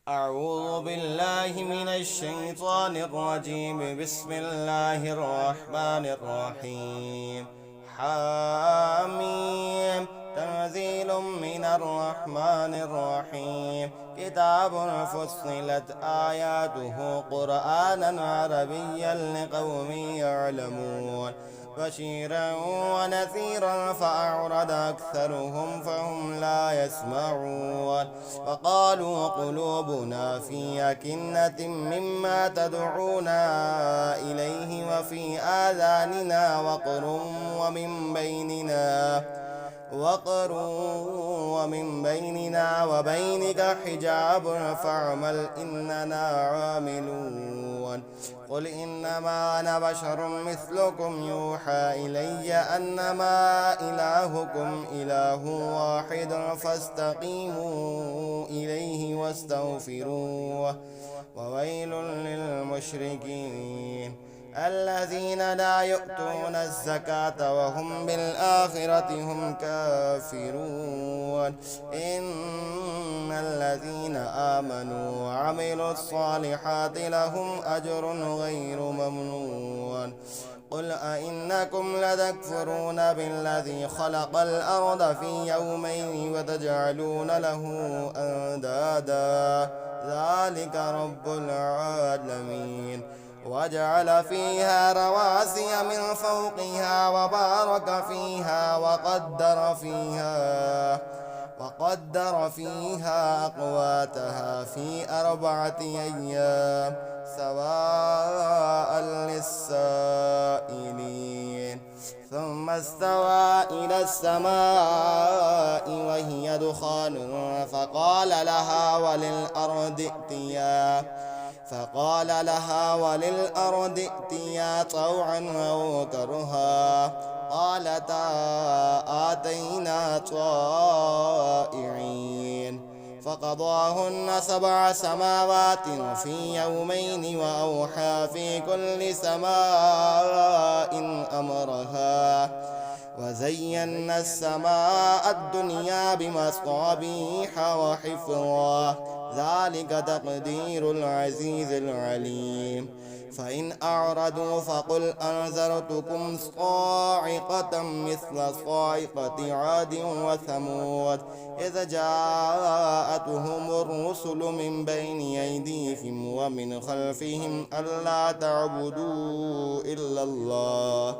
أعوذ بالله من الشيطان الرجيم. بسم الله الرحمن الرحيم. حاميم. تنزيل من الرحمن الرحيم. كتاب فصلت آياته قرآنا عربيا لقوم يعلمون بشيرا ونذيرا فأعرض أكثرهم فهم لا يسمعون وقالوا قلوبنا في أكنة مما تدعونا إليه وفي آذاننا وقر ومن بيننا وبينك حجاب فاعمل إننا عاملون. قل إنما أنا بشر مثلكم يوحى إلي أنما إلهكم إله واحد فاستقيموا إليه واستغفروه. وويل للمشركين الذين لا يؤتون الزكاة وهم بالآخرة هم كافرون. إن الذين آمنوا وعملوا الصالحات لهم أجر غير ممنون. قل أئنكم لتكفرون بالذي خلق الأرض في يومين وتجعلون له أندادا ذلك رب العالمين. وجعل فيها رواسي من فوقها وبارك فيها وقدر فيها أقواتها في 4 أيام سواء للسائلين. ثم استوى إلى السماء وهي دخان فقال لها وللأرض ائتيا طوعا أو كرها قالتا آتينا طائعين. فقضاهن 7 سماوات في يومين وأوحى في كل سماء أمرها وزينا السماء الدنيا بمصابيح وحفظا ذلك تقدير العزيز العليم. فإن أعرضوا فقل أنذرتكم صاعقة مثل صاعقة عاد وثمود إذ جاءتهم الرسل من بين أيديهم ومن خلفهم ألا تعبدوا إلا الله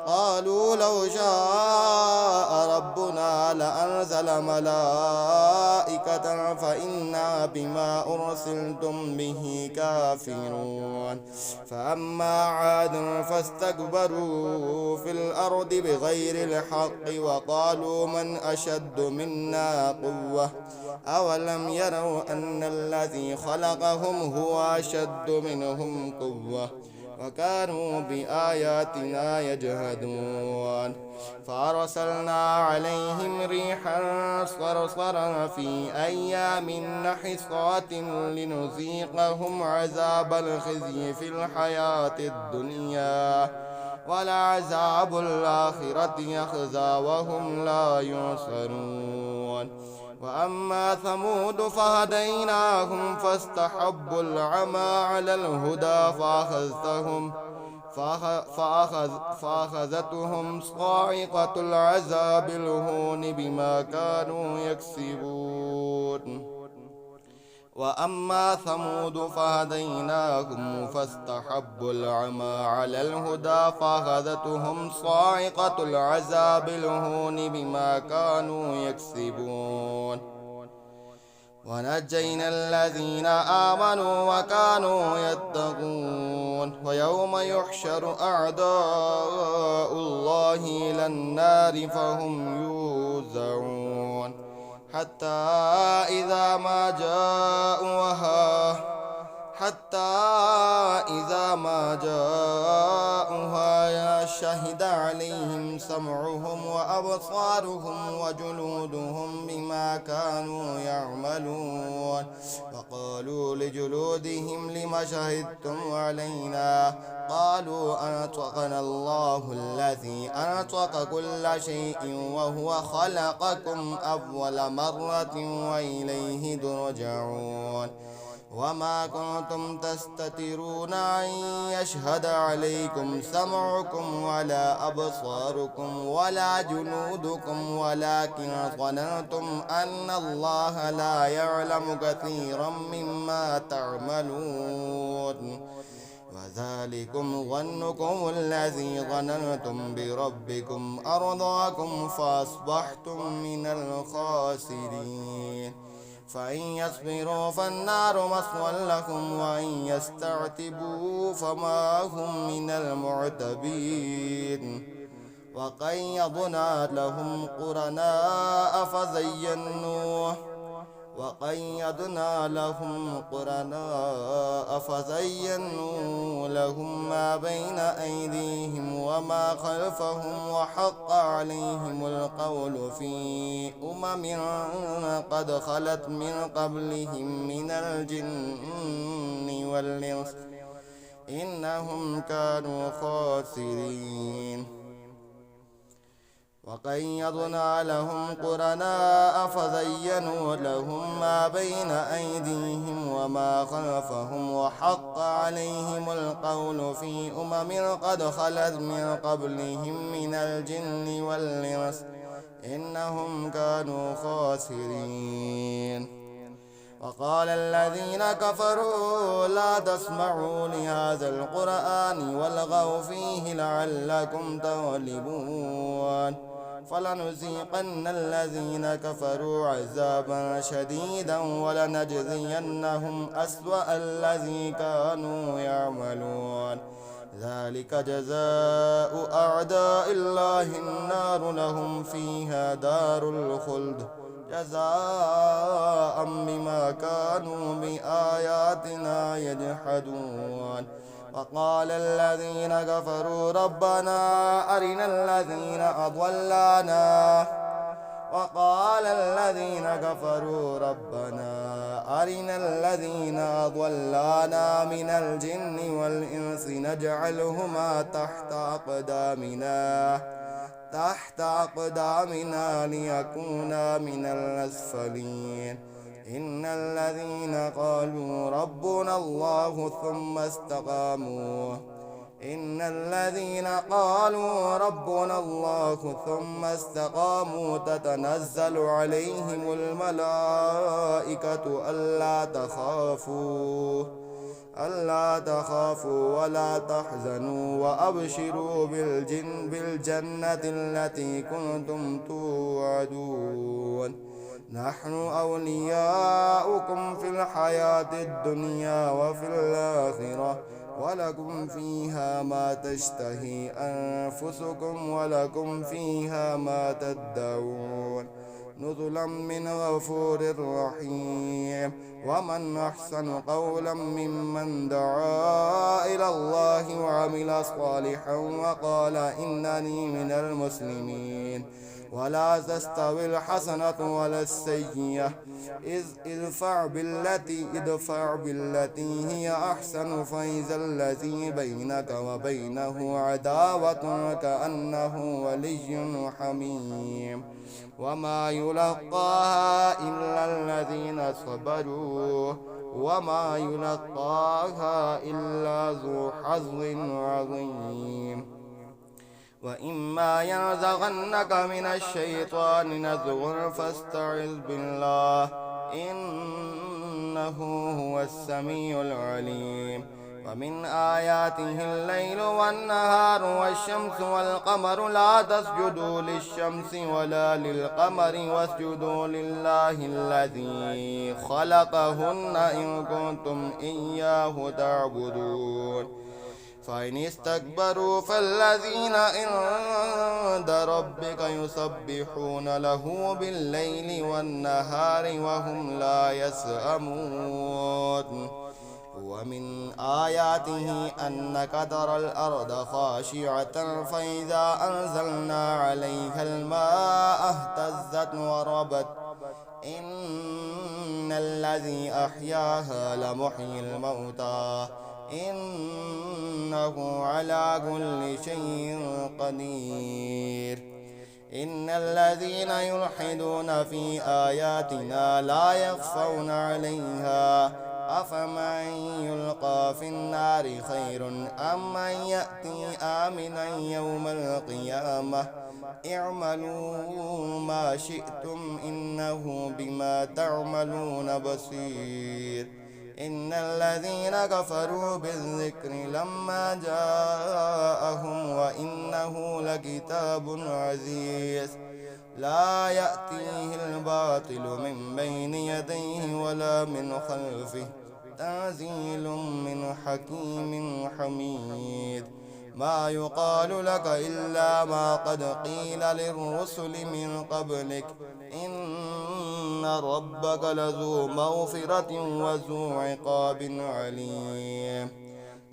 قالوا لو شاء ربنا لأنزل ملائكة فإنا بما أرسلتم به كافرون. فأما عاد فاستكبروا في الأرض بغير الحق وقالوا من أشد منا قوة أولم يروا أن الذي خلقهم هو أشد منهم قوة وكانوا بآياتنا يجهدون. فأرسلنا عليهم ريحا صرصرا في أيام نحسات لنذيقهم عذاب الخزي في الحياة الدنيا ولعذاب الآخرة يخزى وهم لا ينصرون. وأما ثمود فهديناهم فاستحبوا العمى على الهدى فأخذتهم صاعقة العذاب الهون بما كانوا يكسبون. وأما ثمود فهديناهم فاستحبوا العمى على الهدى فأخذتهم صاعقة العذاب الهون بما كانوا يكسبون. ونجينا الذين آمنوا وكانوا يتقون. ويوم يحشر أعداء الله إلى النار فهم يوزعون حتى إذا ما جاءوها شهد عليهم سمعهم وأبصارهم وجلودهم بما كانوا يعملون وقالوا لجلودهم لم شهدتم علينا قالوا أنطقنا الله الذي أنطق كل شيء وهو خلقكم أول مرة وإليه ترجعون وما كنتم تستترون أن يشهد عليكم سمعكم ولا أبصاركم ولا جلودكم ولكن ظننتم أن الله لا يعلم كثيرا مما تعملون وذلكم ظنكم الذي ظننتم بربكم أرضاكم فأصبحتم من الخاسرين فإن يصبروا فالنار مثوى لهم وإن يستعتبوا فما هم من المعتبين وقيضنا لهم قرناء فزينوا لهم ما بين أيديهم وما خلفهم وحق عليهم القول في قد خلت من قبلهم من الجن والإنس إنهم كانوا خاسرين وقيضنا لهم قرناء فزينوا لهم ما بين أيديهم وما خلفهم وحق عليهم القول في قد خلت من قبلهم من الجن والإنس إنهم كانوا خاسرين وقال الذين كفروا لا تسمعوا لهذا القرآن والغوا فيه لعلكم تغلبون فلنذيقن الذين كفروا عذابا شديدا ولنجزينهم أسوأ الذي كانوا يعملون ذلك جزاء أعداء الله النار لهم فيها دار الخلد جزاء بما كانوا بآياتنا يجحدون وقال الذين كفروا ربنا أرنا الذين أضلانا من الجن والإنس نجعلهما تحت أقدامنا ليكونا من الأسفلين إن الذين قالوا ربنا الله ثم استقاموا تتنزل عليهم الملائكة ألا تخافوا ولا تحزنوا وأبشروا بالجنة التي كنتم توعدون نحن أولياؤكم في الحياة الدنيا وفي الآخرة ولكم فيها ما تشتهي أنفسكم ولكم فيها ما تدعون نزلا من غفور رحيم ومن أحسن قولا ممن دعا إلى الله وعمل صالحا وقال إنني من المسلمين ولا تستوي الحسنة ولا السيئة ادفع بالتي هي أحسن فإذا الذي بينك وبينه عداوة كأنه ولي حميم وما يلقاها إلا الذين صبروا وما يلقاها إلا ذو حظ عظيم وإما ينزغنك من الشيطان نزغ فاستعذ بالله إنه هو السميع العليم ومن آياته الليل والنهار والشمس والقمر لا تسجدوا للشمس ولا للقمر واسجدوا لله الذي خلقهن إن كنتم إياه تعبدون فإن استكبروا فالذين عند ربك يسبحون له بالليل والنهار وهم لا يسأمون ومن آياته أنك ترى الأرض خاشعة فإذا أنزلنا عليها الماء اهتزت وربت إن إن الذي أحياها لمحيي الموتى إنه على كل شيء قدير. إن الذين يلحدون في آياتنا لا يخفون عليها أفمن يلقى في النار خير أم من يأتي آمنا يوم القيامة اعملوا ما شئتم إنه بما تعملون بصير. إن الذين كفروا بالذكر لما جاءهم وإنه لكتاب عزيز لا يأتيه الباطل من بين يديه ولا من خلفه تنزيل من حكيم حميد. ما يقال لك إلا ما قد قيل للرسل من قبلك إن ربك لذو مغفرة وذو عقاب عليم.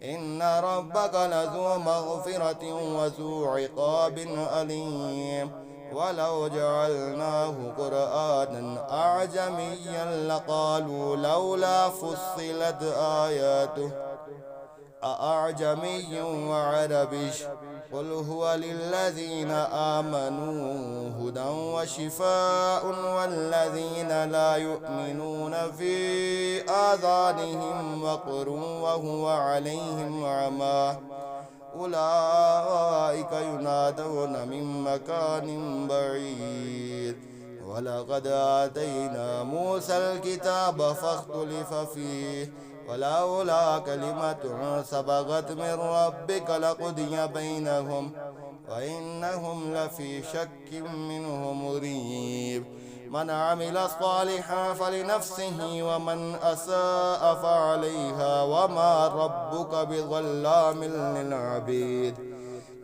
إن ربك لذو مغفرة وذو عقاب أليم. ولو جعلناه قرآنا أعجميا لقالوا لولا فصلت آياته أأعجمي وعربي قل هو للذين آمنوا هدى وشفاء والذين لا يؤمنون في آذانهم وقر وهو عليهم عمى أولئك ينادون من مكان بعيد. ولقد آتينا موسى الكتاب فاختلف فيه ولولا كلمة سبقت من ربك لقضي بينهم وإنهم لفي شك منه مريب. من عمل صالحا فلنفسه ومن أساء فعليها وما ربك بظلام للعبيد.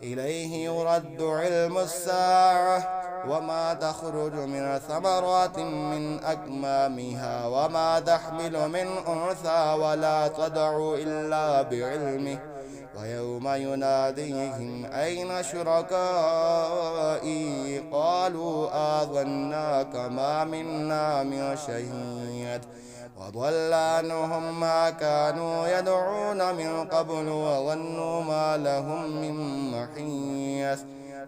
إليه يرد علم الساعة وما تخرج من ثمرات من أكمامها وما تحمل من أنثى ولا تدع إلا بعلمه ويوم يناديهم أين شركائي قالوا آذناك ما منا من شهيد وضل عنهم ما كانوا يدعون من قبل وظنوا ما لهم من محيص.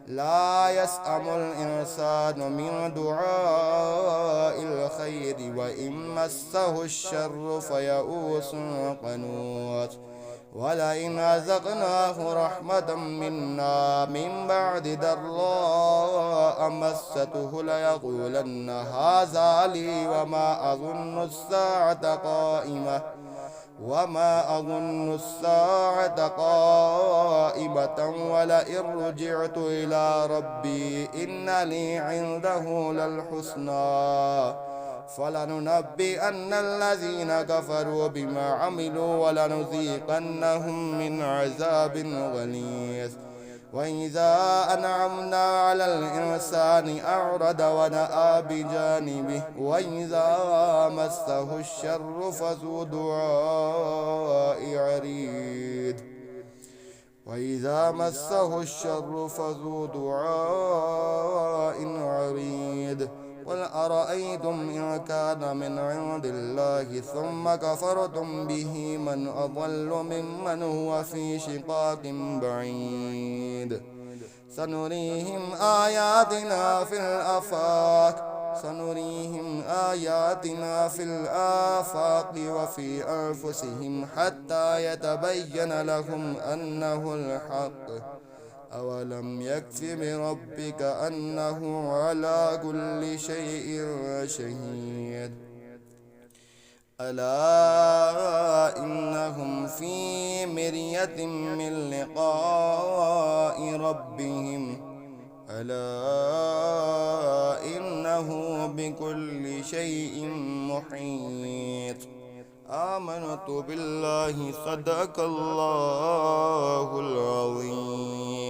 لا يسأم الإنسان من دعاء الخير وإن مسه الشر فيئوس قنوط. ولئن أذقناه رحمة منا من بعد ضراء مسته ليقولن هذا لي وما أظن الساعة قائمة ولئن رجعت إلى ربي إن لي عنده للحسنى فلننبئن الذين كفروا بما عملوا ولنذيقنهم من عذاب غليظ. وإذا أنعمنا على الإنسان أعرض ونأى بجانبه وإذا مسه الشر فذو دعاء عريض. قل أرأيتم إن كان من عند الله ثم كفرتم به من أضل ممن هو في شقاق بعيد. سنريهم آياتنا في الآفاق وفي أنفسهم حتى يتبين لهم أنه الحق. أولم يكف بربك أنه على كل شيء شهيد. ألا إنهم في مرية من لقاء ربهم ألا إنه بكل شيء محيط. آمنت بالله صدق الله العظيم.